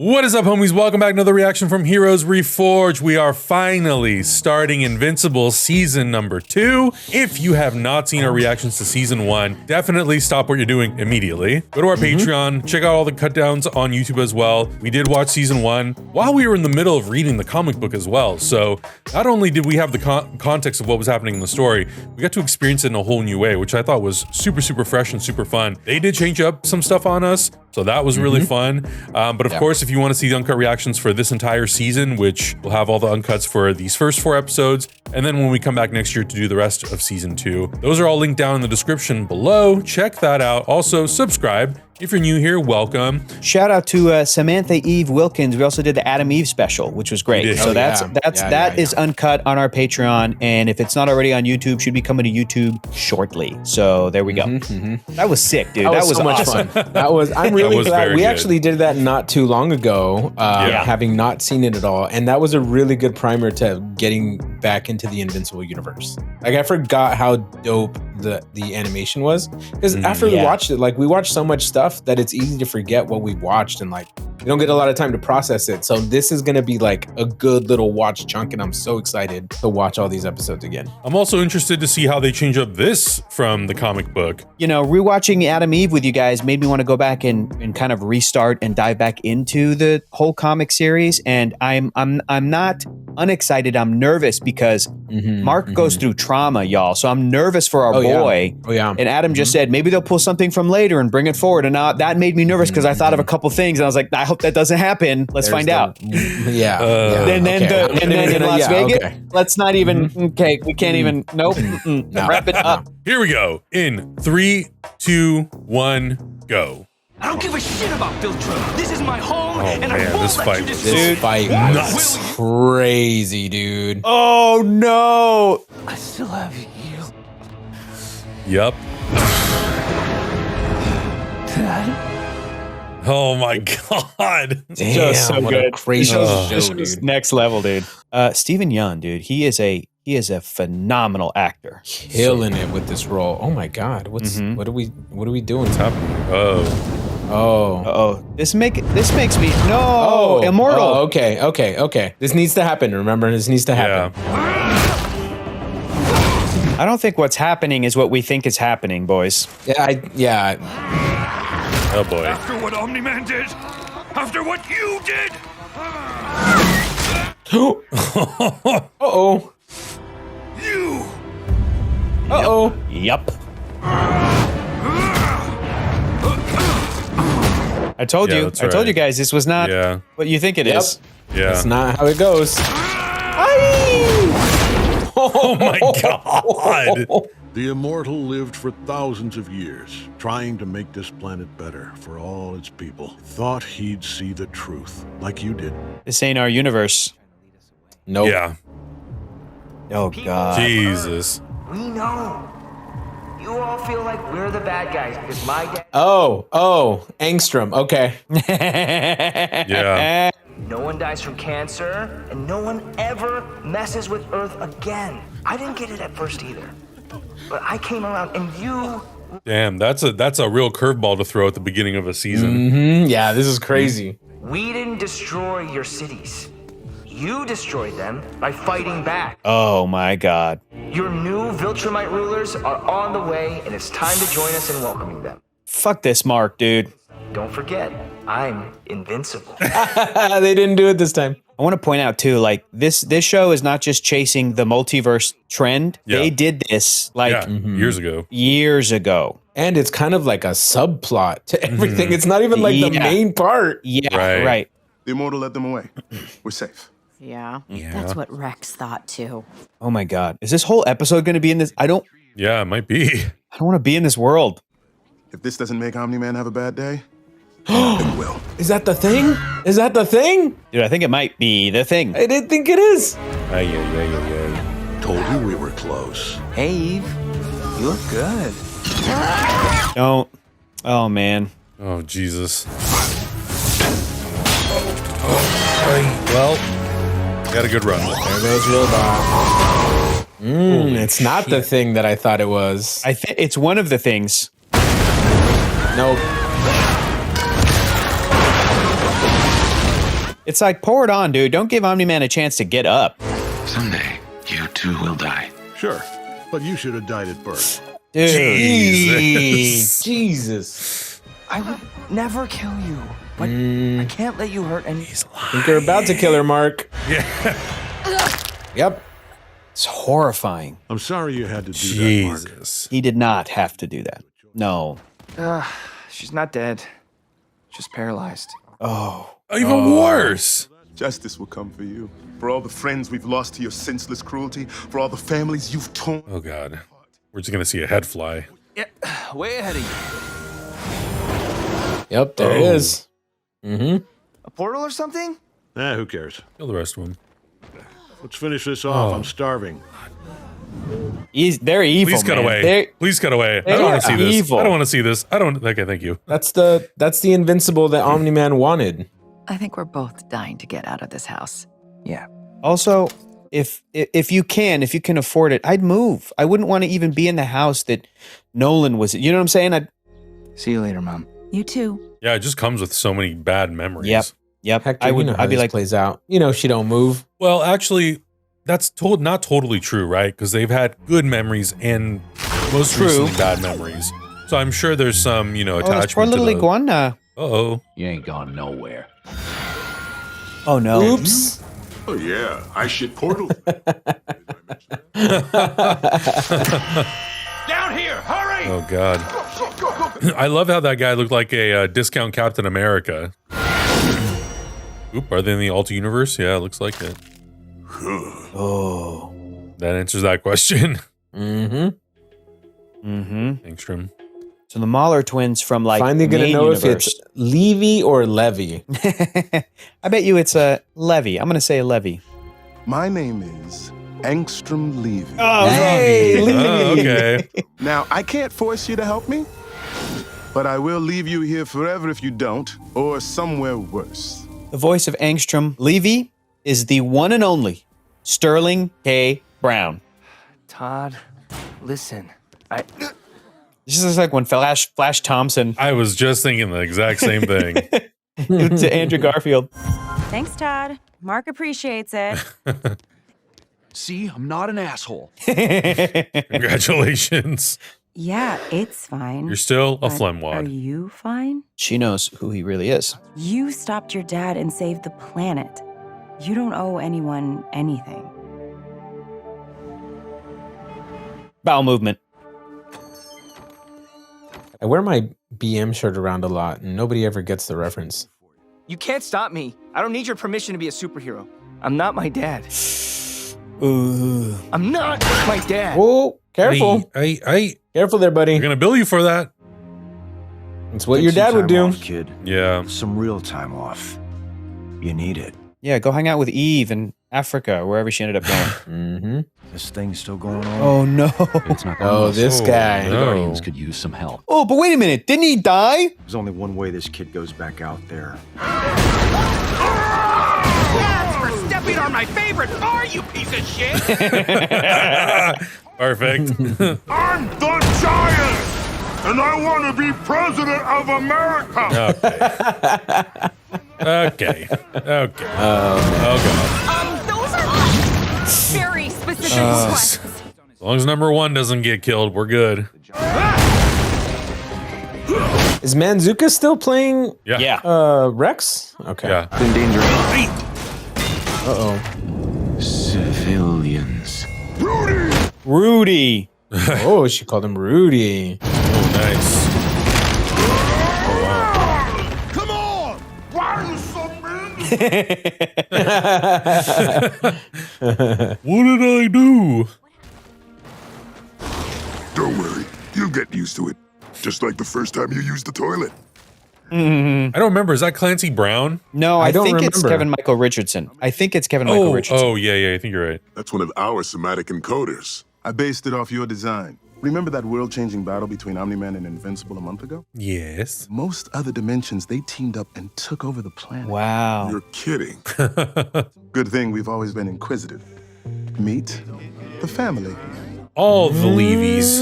What is up, homies? Welcome back to another reaction from Heroes Reforged. We are finally starting Invincible Season number 2. If you have not seen our reactions to Season 1, definitely stop what you're doing immediately. Go to our Patreon, check out all the cutdowns on YouTube as well. We did watch Season 1 while we were in the middle of reading the comic book as well. So not only did we have the context of what was happening in the story, we got to experience it in a whole new way, which I thought was super fresh and super fun. They did change up some stuff on us, so that was really fun. But of course, if you want to see the uncut reactions for this entire season, which we'll have all the uncuts for these first 4 episodes, and then when we come back next year to do the rest of Season 2, those are all linked down in the description below. Check that out. Also, subscribe. If you're new here, welcome. Shout out to Samantha Eve Wilkins. We also did the Adam Eve special, which was great. So that is uncut on our Patreon, and if it's not already on YouTube, should be coming to YouTube shortly. So there we go. That was sick, dude. That was so much fun. That was. I'm really glad we actually did that not too long ago, having not seen it at all, and that was a really good primer to getting back into the Invincible universe. Like, I forgot how dope the animation was, because after we watched it, like, we watched so much stuff that it's easy to forget what we watched, and like we don't get a lot of time to process it. So this is gonna be like a good little watch chunk, and I'm so excited to watch all these episodes again. I'm also interested to see how they change up this from the comic book. You know, rewatching Adam Eve with you guys made me want to go back and kind of restart and dive back into the whole comic series. And I'm not unexcited. I'm nervous because Mark goes through trauma, y'all. So I'm nervous for our boy. And Adam just said maybe they'll pull something from later and bring it forward. And that made me nervous because I thought of a couple things and I was like, I hope that doesn't happen. Let's find out. And then in Las Vegas, let's not even. Okay, we can't even. Nope. Wrap it up. Here we go. In 3, 2, 1, go. I don't give a shit about Viltrum. This is my home, and I won't let you destroy this fight was crazy, dude. Oh no! I still have you. Yep. Dad? Oh my god. Damn, just so what good. A crazy show, dude. Next level, dude. Stephen Yeun, dude. He is a phenomenal actor. Killing it with this role. Oh my god. What are we doing? What's happening? This makes me Immortal. Okay. This needs to happen. Remember, this needs to happen. I don't think what's happening is what we think is happening, boys. Oh boy. After what Omni-Man did, after what you did. Uh-oh. You. Uh-oh. Yep. I told you. I told you guys this was not what you think it is. Yeah. That's not how it goes. Oh my god. The Immortal lived for thousands of years, trying to make this planet better for all its people. Thought he'd see the truth, like you did. This ain't our universe. Nope. Yeah. Oh god. Jesus. We know. You all feel like we're the bad guys because my dad. Oh, Angstrom. Okay. Yeah. No one dies from cancer, and no one ever messes with Earth again. I didn't get it at first either, but I came around, and you. Damn, that's a real curveball to throw at the beginning of a season. Yeah, this is crazy. We didn't destroy your cities. You destroyed them by fighting back. Oh my god. Your new Viltrumite rulers are on the way, and it's time to join us in welcoming them. Fuck this Mark, dude. Don't forget, I'm invincible. They didn't do it this time. I want to point out too, like this show is not just chasing the multiverse trend. They did this like years ago. And it's kind of like a subplot to everything. It's not even like the main part. Yeah, right. The Immortal led them away. We're safe. Yeah, that's what Rex thought too. Oh my god. Is this whole episode going to be in this? Yeah, it might be. I don't want to be in this world. If this doesn't make Omni-Man have a bad day, it will. Is that the thing? Is that the thing? Dude, I think it might be the thing. I didn't think it is. Told you we were close. Hey, Eve. You look good. Don't. Oh, man. Oh, Jesus. Well, got a good run. There goes Robot. It's not the thing that I thought it was. I think it's one of the things. Nope. It's like, pour it on, dude. Don't give Omni-Man a chance to get up. Someday, you too will die. Sure, but you should have died at birth. Dude. Jesus. I would never kill you, but I can't let you hurt any. I think you're about to kill her, Mark. Yeah. Yep. It's horrifying. I'm sorry you had to do that, Mark. He did not have to do that. No. She's not dead, just paralyzed. Even worse. Justice will come for you. For all the friends we've lost to your senseless cruelty. For all the families you've torn. Oh, God. We're just going to see a head fly. Yeah, way ahead of you. Yep, there it is. Mm-hmm. A portal or something? Who cares? Kill the rest of them. Let's finish this off. I'm starving. They're evil, Please cut man. away. Please cut away. I don't want to see this. evil. I don't want to see this. I don't. Okay, thank you. That's the Invincible that Omni-Man wanted. I think we're both dying to get out of this house. Yeah. Also, if you can afford it, I'd move. I wouldn't want to even be in the house that Nolan was. You know what I'm saying? I'd See you later, Mom. You too. Yeah, it just comes with so many bad memories. Yep. Hector, I would. you know how I'd be this like, plays out. You know she don't move. Well, actually, that's not totally true, right? Because they've had good memories and most recently bad memories. So I'm sure there's some, attachment. This poor little to iguana. Uh-oh. You ain't going nowhere. Oh no. Oops. Oh, yeah. I shit portal. Down here, hurry! Oh, God. I love how that guy looked like a discount Captain America. Oop, are they in the Alta universe? Yeah, it looks like it. Oh. That answers that question. Mm-hmm. Angstrom. So the Mahler twins from Finally gonna main know universe. if it's Levy or Levy. I bet you it's a Levy. I'm gonna say a Levy. My name is Angstrom Levy. Oh, hey, Levy. Oh, okay. Now, I can't force you to help me, but I will leave you here forever if you don't, or somewhere worse. The voice of Angstrom Levy is the one and only Sterling K. Brown. Todd, listen. This is like when Flash Thompson I was just thinking the exact same thing. to Andrew Garfield. Thanks, Todd. Mark appreciates it. See, I'm not an asshole. Congratulations. Yeah, it's fine. You're still a But flemwad. Are you fine? She knows who he really is. You stopped your dad and saved the planet. You don't owe anyone anything. Bowel movement. I wear my BM shirt around a lot, and nobody ever gets the reference. You can't stop me. I don't need your permission to be a superhero. I'm not my dad. Ooh. I'm not my dad. Whoa, careful. Careful there, buddy. They're going to bill you for that. It's what your dad would do. Off, kid. Yeah. Some real time off. You need it. Yeah, go hang out with Eve in Africa or wherever she ended up going. Mm-hmm. This thing's still going on. Oh, no. It's not Oh, this guy. The Guardians could use some help. Oh, but wait a minute. Didn't he die? There's only one way this kid goes back out there. That's for stepping on my favorite bar, you piece of shit! Perfect. I'm the giant, and I want to be president of America. Okay. Okay. Those are very specific requests. As long as number one doesn't get killed, we're good. Is Manzuka still playing Yeah. Rex? Okay. Yeah. In danger. Uh-oh. Civilians. Rudy. Oh, she called him Rudy. Oh, nice. Come on! Why are you so mean? What did I do? Don't worry, you'll get used to it. Just like the first time you used the toilet. Mm-hmm. I don't remember. Is that Clancy Brown? No, I don't think it's remember. Kevin Michael Richardson. I think it's Kevin Michael Richardson. Oh, yeah. I think you're right. That's one of our somatic encoders. I based it off your design. Remember that world-changing battle between Omni-Man and Invincible a month ago? Yes. Most other dimensions, they teamed up and took over the planet. Wow. You're kidding. Good thing we've always been inquisitive. Meet the family. All the Levies.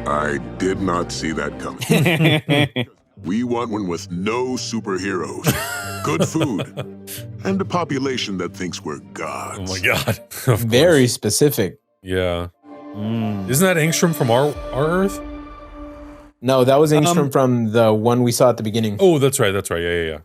I did not see that coming. We want one with no superheroes. good food, and a population that thinks we're gods. Oh my god. Very specific. Yeah. Isn't that Angstrom from our Earth? No, that was Angstrom from the one we saw at the beginning. Oh, that's right. Yeah.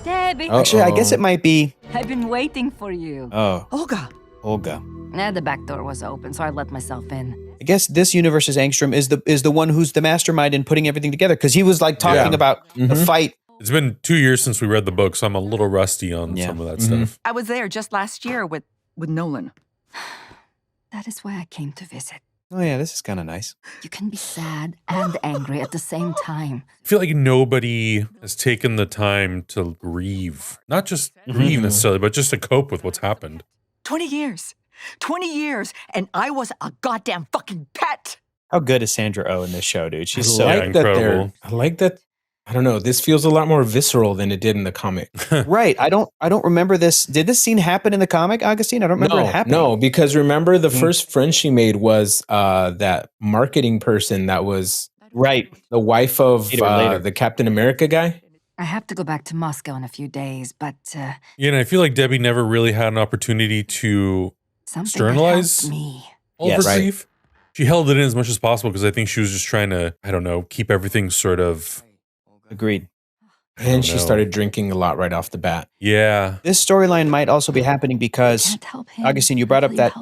Debbie. Actually, I guess it might be. I've been waiting for you. Oh. Olga. The back door was open, so I let myself in. I guess this universe's Angstrom is the one who's the mastermind in putting everything together, because he was like talking about the fight. It's been 2 years since we read the book, so I'm a little rusty on some of that stuff. I was there just last year with Nolan. That is why I came to visit. Oh yeah, this is kind of nice. You can be sad and angry at the same time. I feel like nobody has taken the time to grieve. Not just grieve necessarily, but just to cope with what's happened. 20 years. 20 years, and I was a goddamn fucking pet. How good is Sandra Oh in this show, dude? She's so incredible. I like that. I don't know. This feels a lot more visceral than it did in the comic. Right. I don't remember this. Did this scene happen in the comic, Augustine? I don't remember it happening. No, because remember the first friend she made was that marketing person that was the wife of the Captain America guy. I have to go back to Moscow in a few days, but Yeah, and I feel like Debbie never really had an opportunity to externalize all of her grief. She held it in as much as possible because I think she was just trying to, I don't know, keep everything sort of... Agreed. And she started drinking a lot right off the bat. Yeah. This storyline might also be happening because, Augustine, you brought up that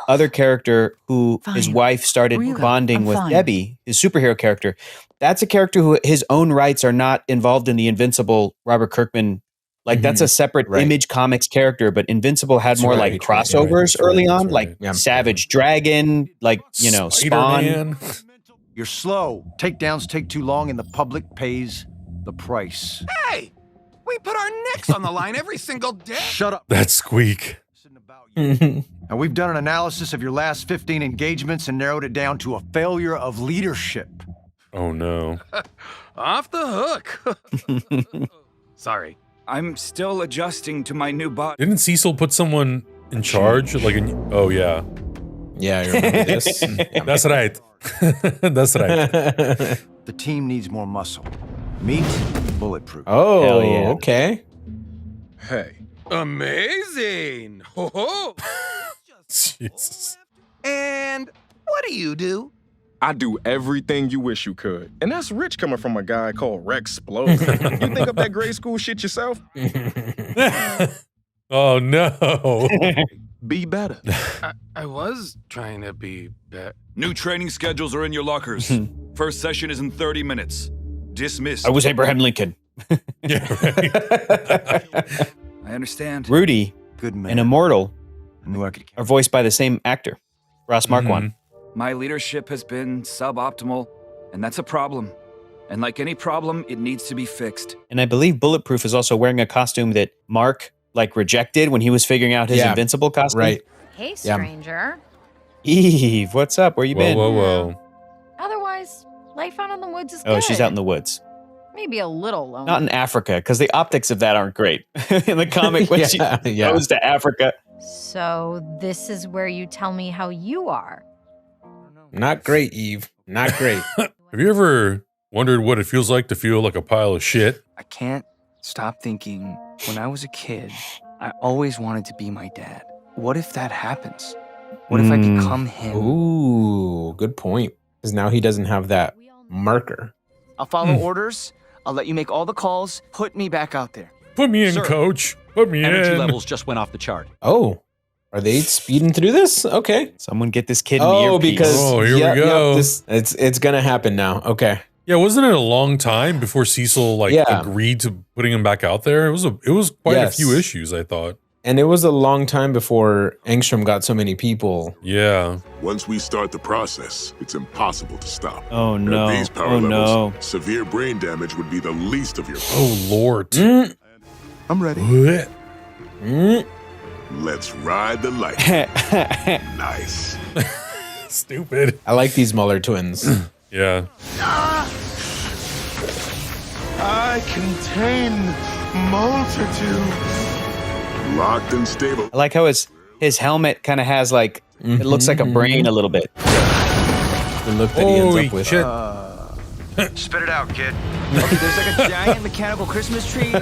other character who his wife started bonding with Debbie, his superhero character. That's a character who his own rights are not involved in the Invincible Robert Kirkman. Like that's a separate Image Comics character, but Invincible had more like crossovers early on, like Savage Dragon, like, you know, Spawn. You're slow. Takedowns take too long and the public pays the price. Hey! We put our necks on the line every single day. Shut up. That squeak. And we've done an analysis of your last 15 engagements and narrowed it down to a failure of leadership. Oh no. Off the hook. Sorry. I'm still adjusting to my new body. Didn't Cecil put someone in charge? Like, oh yeah. Yeah, I remember this. That's right. That's right. The team needs more muscle. Meat, bulletproof. Oh, hell yeah. Okay. Hey. Amazing. Ho ho. Jesus. And what do you do? I do everything you wish you could. And that's rich coming from a guy called Rex Splode. You think of that grade school shit yourself? Oh, no. Be better. I was trying to be better. New training schedules are in your lockers. First session is in 30 minutes. Dismissed. I was Abraham Lincoln. Yeah, right. I understand. Rudy Good man. and Immortal I knew I could are voiced by the same actor, Ross Marquand. My leadership has been suboptimal, and that's a problem. And like any problem, it needs to be fixed. And I believe Bulletproof is also wearing a costume that Mark like rejected when he was figuring out his Invincible costume. Right. Hey, stranger. Eve, what's up? Where you been? Whoa. Otherwise, life out in the woods is Oh, good. she's out in the woods. Maybe a little lonely. Not in Africa, because the optics of that aren't great. In the comic, when she goes to Africa. So this is where you tell me how you are. Not great, Eve. Not great. Have you ever wondered what it feels like to feel like a pile of shit? I can't stop thinking, when I was a kid, I always wanted to be my dad. What if that happens? What if I become him? Ooh, good point. Because now he doesn't have that marker. I'll follow orders. I'll let you make all the calls. Put me back out there. Put me in, coach. Put me Energy in. levels just went off the chart. Oh, are they speeding through this? Okay. Someone get this kid in the earpiece. Because here we go. It's gonna happen now. Okay. Yeah, wasn't it a long time before Cecil agreed to putting him back out there? It was quite a few issues, I thought. And it was a long time before Angstrom got so many people. Yeah. Once we start the process, it's impossible to stop. Oh no. At these power levels, severe brain damage would be the least of your Oh problems. Lord. I'm ready. What? Let's ride the light. Nice. Stupid. I like these Muller twins. Yeah. I contain multitude. Locked and stable. I like how his helmet kind of has like, it looks like a brain a little bit. The look that he ends up with. Spit it out, kid. Okay, there's like a giant mechanical Christmas tree.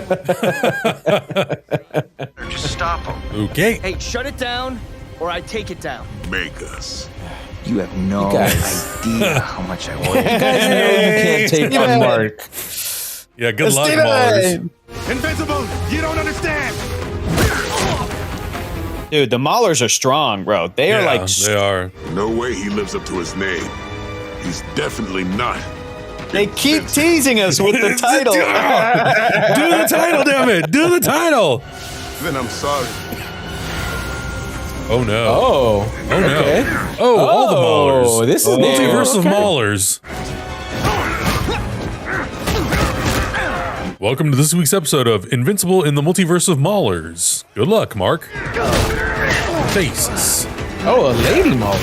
Just stop him. Okay. Hey, shut it down, or I take it down. Make us. You have no idea how much I want. You guys know you can't take on Mark. Yeah, good luck, Maulers. Invincible, you don't understand. Dude, the Maulers are strong, bro. They are like... They are. No way he lives up to his name. He's definitely not. They keep teasing us with the title. Do the title, damn it. Do the title. Then I'm sorry. Oh, no. Oh, okay. No. Oh, all the Maulers. This is Multiverse of Maulers. Welcome to this week's episode of Invincible in the Multiverse of Maulers. Good luck, Mark. Jesus. Oh, a lady Mauler.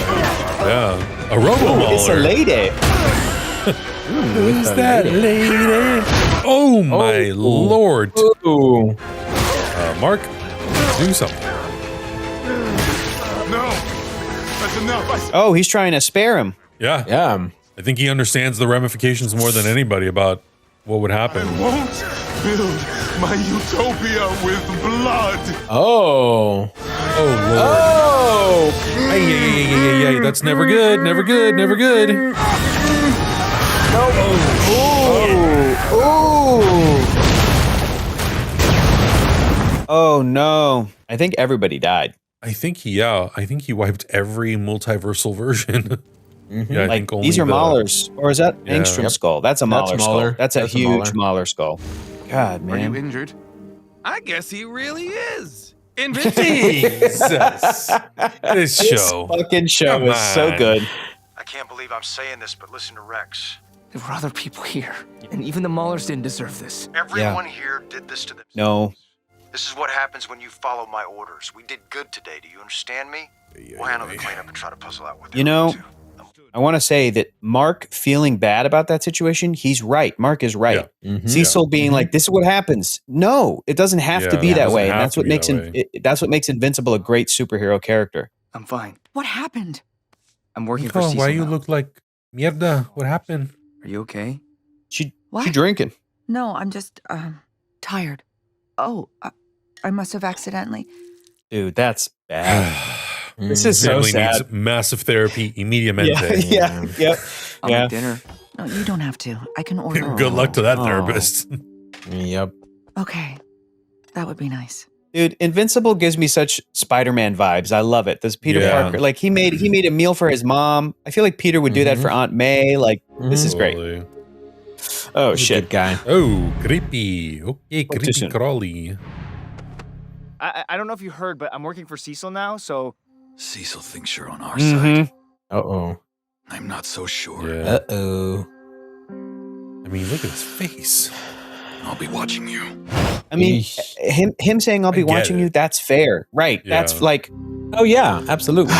Yeah. A robo-Mauler. It's a lady. Who's that lady? Oh, my Lord. Ooh. Mark, do something. No, that's enough. Oh, he's trying to spare him. Yeah. Yeah. I think he understands the ramifications more than anybody about what would happen. I won't build my utopia with blood. Oh. Oh, Lord. Oh. Hey, that's never good. Never good. Never good. Oh, no. I think everybody died. I think he wiped every multiversal version. Yeah, I Like, think only these are Maulers. Or is that Yeah. Angstrom skull? That's a Mauler skull. That's a huge Mauler skull. God, Are you man. injured? I guess he really is. Jesus. This show. Fucking show Come is so on. good. I can't believe I'm saying this, but listen to Rex. There were other people here, and even the Maulers didn't deserve this. Everyone here did this to themselves. No. This is what happens when you follow my orders. We did good today. Do you understand me? We'll handle the cleanup and try to puzzle out what You know, I want to say that Mark feeling bad about that situation, he's right. Mark is right. Cecil being like, this is what happens. No, it doesn't have to be that way. And that's what makes that's what makes Invincible a great superhero character. I'm fine. What happened? I'm working for Oh, Cecil why you now. look like mierda? What happened? Are you okay? She What? drinking. No, I'm just tired. Oh, I must have accidentally. Dude, that's bad. This is so Family sad. needs massive therapy immediatamente. Yep. I'll make dinner. No, you don't have to. I can order. Good luck to that therapist. Yep. Okay, that would be nice. Dude, Invincible gives me such Spider-Man vibes. I love it. This Peter Parker, like he made a meal for his mom. I feel like Peter would do that for Aunt May. Like this is great. Totally. Oh shit, guy. Oh, creepy. Okay, creepy soon. crawly. I don't know if you heard, but I'm working for Cecil now, so... Cecil thinks you're on our side. Uh-oh. I'm not so sure. Yeah. Uh-oh. I mean, look at his face. I'll be watching you. I mean, him saying I'll be watching you, that's fair. Right. Yeah. That's like, Oh, yeah, absolutely.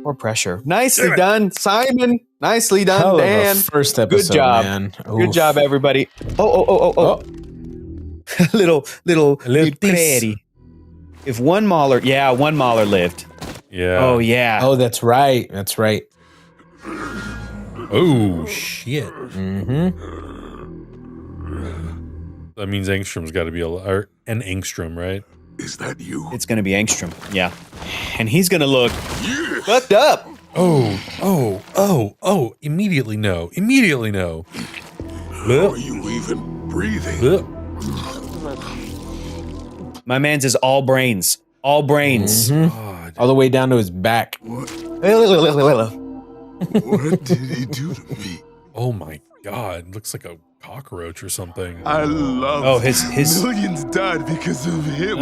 more pressure. Nicely done, Simon. Nicely done, Hell of a Dan. first episode, Good job. man. Good job, everybody. Oh. little prairie. If one Mauler lived. Yeah. Oh, yeah. Oh, that's right. That's right. Oh, shit. That means Angstrom's got to be an Angstrom, right? Is that you? It's going to be Angstrom. Yeah. And he's going to look fucked up. Oh. Immediately no. How are you even breathing? My man's is all brains. All brains. God. All the way down to his back. What did he do to me? Oh my God. Looks like a cockroach or something. I love his millions died because of him.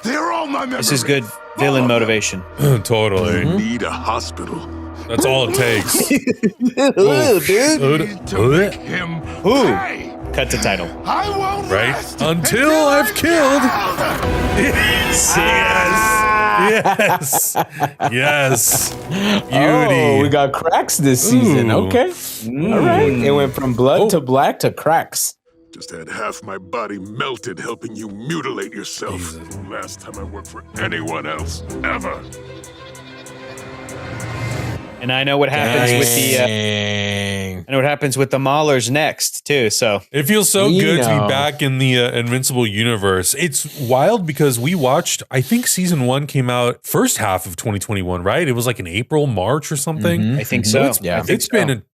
They're all my memories. This is good villain motivation. Totally. You need a hospital. That's all it takes. Dude. Him. Ooh. Cut the title. I won't Right? rest Until I've killed. Yes. Beauty. Oh, we got cracks this season. Ooh. Okay. All right. It went from blood to black to cracks. Just had half my body melted helping you mutilate yourself. Jesus. Last time I worked for anyone else, ever. And I know what happens with the. I know what happens with the Maulers next too. So it feels so good to be back in the Invincible universe. It's wild because we watched. I think season 1 came out first half of 2021, right? It was like in April, March, or something. I think so.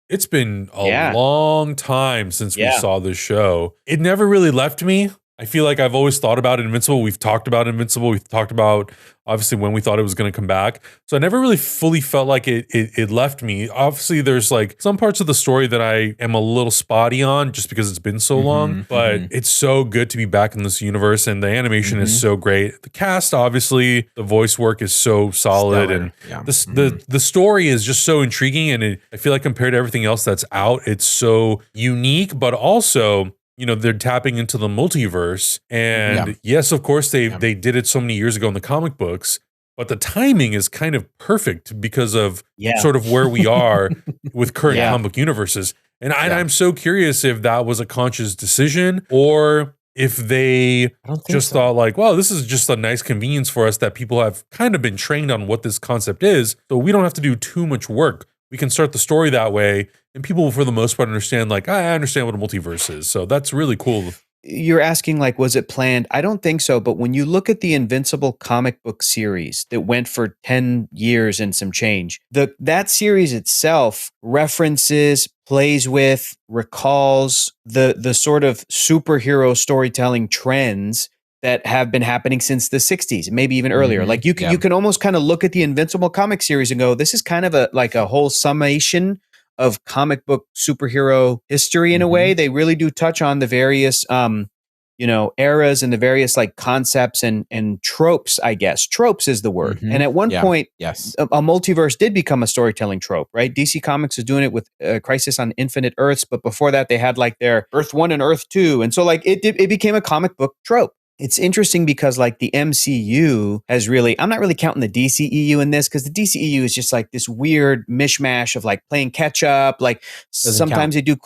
It's been a long time since we saw this show. It never really left me. I feel like I've always thought about Invincible. We've talked about Invincible. We've talked about, obviously, when we thought it was going to come back. So I never really fully felt like it left me. Obviously, there's like some parts of the story that I am a little spotty on just because it's been so long. But it's so good to be back in this universe. And the animation is so great. The cast, obviously, the voice work is so solid. And the story is just so intriguing. And I feel like compared to everything else that's out, it's so unique, but also... they're tapping into the multiverse. And yes, of course, they did it so many years ago in the comic books, but the timing is kind of perfect because of sort of where we are with current comic book universes. And I'm so curious if that was a conscious decision or if they just thought like, well, this is just a nice convenience for us that people have kind of been trained on what this concept is. So we don't have to do too much work. We can start the story that way. And people, for the most part, understand, like, I understand what a multiverse is. So that's really cool. You're asking, like, was it planned? I don't think so. But when you look at the Invincible comic book series that went for 10 years and some change, that series itself references, plays with, recalls the sort of superhero storytelling trends that have been happening since the 60s, maybe even earlier. Like you can almost kind of look at the Invincible comic series and go, this is kind of a whole summation of comic book superhero history in a way. They really do touch on the various, eras and the various like concepts and tropes, I guess. Tropes is the word. And at one point, a multiverse did become a storytelling trope, right? DC Comics was doing it with Crisis on Infinite Earths, but before that they had like their Earth 1 and Earth 2. And so like it became a comic book trope. It's interesting because like the MCU has really, I'm not really counting the DCEU in this because the DCEU is just like this weird mishmash of like playing catch up. Like sometimes they do,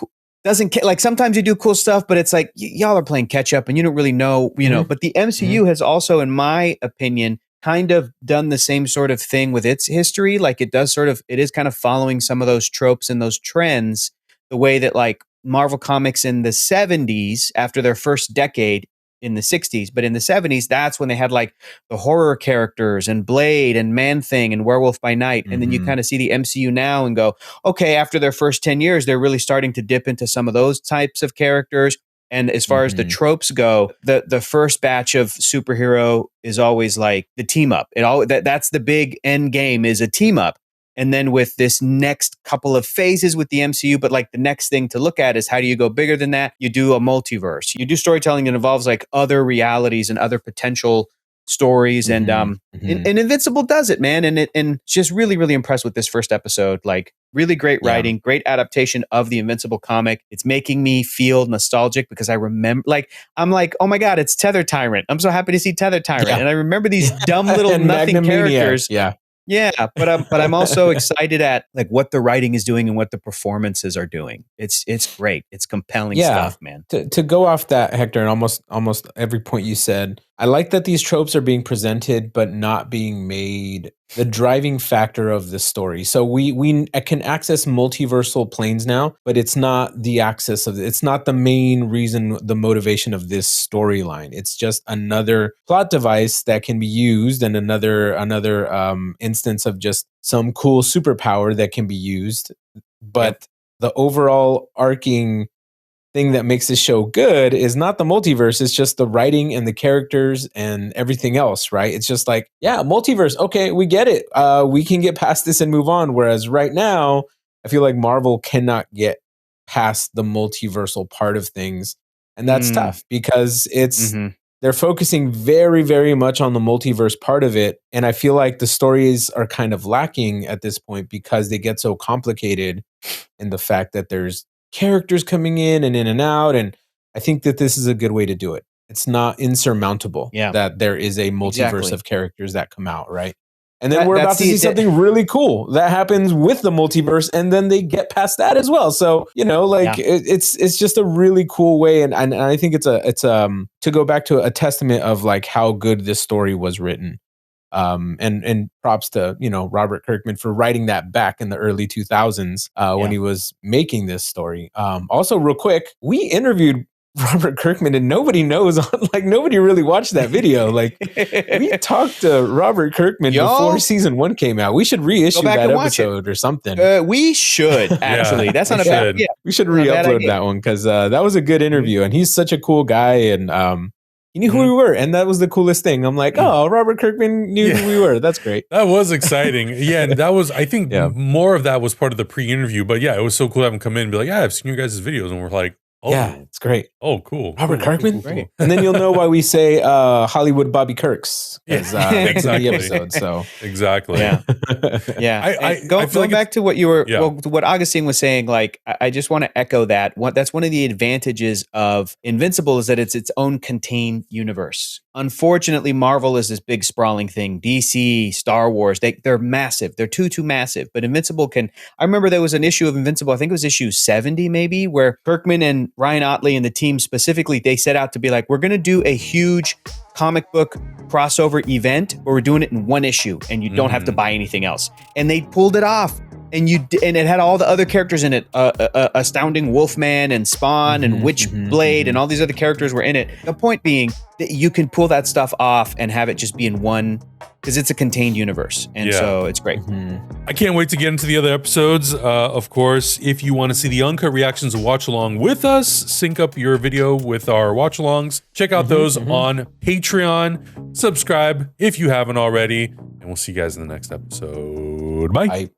sometimes you do cool stuff, but it's like y'all are playing catch up and you don't really know, but the MCU has also, in my opinion, kind of done the same sort of thing with its history. Like it is kind of following some of those tropes and those trends, the way that like Marvel Comics in the 70s, after their first decade, in the 60s, but in the 70s, that's when they had like the horror characters and Blade and Man-Thing and Werewolf by Night. And then you kind of see the MCU now and go, okay, after their first 10 years, they're really starting to dip into some of those types of characters. And as far as the tropes go, the first batch of superhero is always like the team up. That's the big end game, is a team up. And then with this next couple of phases with the MCU, but like the next thing to look at is how do you go bigger than that? You do a multiverse. You do storytelling that involves like other realities and other potential stories. And Invincible does it, man. And just really, really impressed with this first episode. Like really great writing, great adaptation of the Invincible comic. It's making me feel nostalgic because I remember, I'm like, oh my God, it's Tether Tyrant. I'm so happy to see Tether Tyrant. And I remember these dumb little nothing characters. Yeah, but I'm also excited at like what the writing is doing and what the performances are doing. It's great. It's compelling stuff, man. To go off that, Hector, and almost every point you said, I like that these tropes are being presented but not being made the driving factor of the story. So we can access multiversal planes now, but it's not it's not the main reason, the motivation of this storyline. It's just another plot device that can be used and another instance of just some cool superpower that can be used. But the overall arcing thing that makes this show good is not the multiverse. It's just the writing and the characters and everything else, right? It's just like, yeah, multiverse. Okay, we get it. We can get past this and move on. Whereas right now, I feel like Marvel cannot get past the multiversal part of things. And that's tough because it's they're focusing very, very much on the multiverse part of it. And I feel like the stories are kind of lacking at this point because they get so complicated in the fact that there's characters coming in and out. And I think that this is a good way to do it. It's not insurmountable that there is a multiverse of characters that come out, right? And then we're about to see something really cool that happens with the multiverse, and then they get past that as well. So, it's just a really cool way. And I think it's to go back to a testament of like how good this story was written. And props to, Robert Kirkman for writing that back in the early 2000s when he was making this story. Also, real quick, we interviewed Robert Kirkman and nobody knows, nobody really watched that video. Like, we talked to Robert Kirkman before season 1 came out. We should reissue that episode or something. We should, actually. That's not a bad idea. We should re-upload that one because that was a good interview and he's such a cool guy and he knew who we were, and that was the coolest thing. I'm like, oh, Robert Kirkman knew who we were. That's great. That was exciting. Yeah, and that was, I think more of that was part of the pre-interview, but yeah, it was so cool to have him come in and be like, yeah, I've seen your guys' videos, and we're like, oh, yeah, it's great. Oh, cool. Robert Kirkman? Cool. And then you'll know why we say Hollywood Bobby Kirks. Exactly. The episode, so. Exactly. Yeah. Yeah. Going back to what you were, what Augustine was saying, like, I just want to echo that. That's one of the advantages of Invincible is that it's its own contained universe. Unfortunately, Marvel is this big sprawling thing. DC, Star Wars, they're massive. They're too massive. But Invincible I remember there was an issue of Invincible, I think it was issue 70 maybe, where Kirkman and Ryan Ottley and the team specifically, they set out to be like, we're going to do a huge comic book crossover event, but we're doing it in one issue and you don't have to buy anything else. And they pulled it off. And it had all the other characters in it, Astounding Wolfman and Spawn and Witchblade and all these other characters were in it. The point being that you can pull that stuff off and have it just be in one, because it's a contained universe. And so it's great. I can't wait to get into the other episodes. Of course, if you want to see the uncut reactions and watch along with us, sync up your video with our watch alongs. Check out those on Patreon. Subscribe if you haven't already. And we'll see you guys in the next episode. Bye.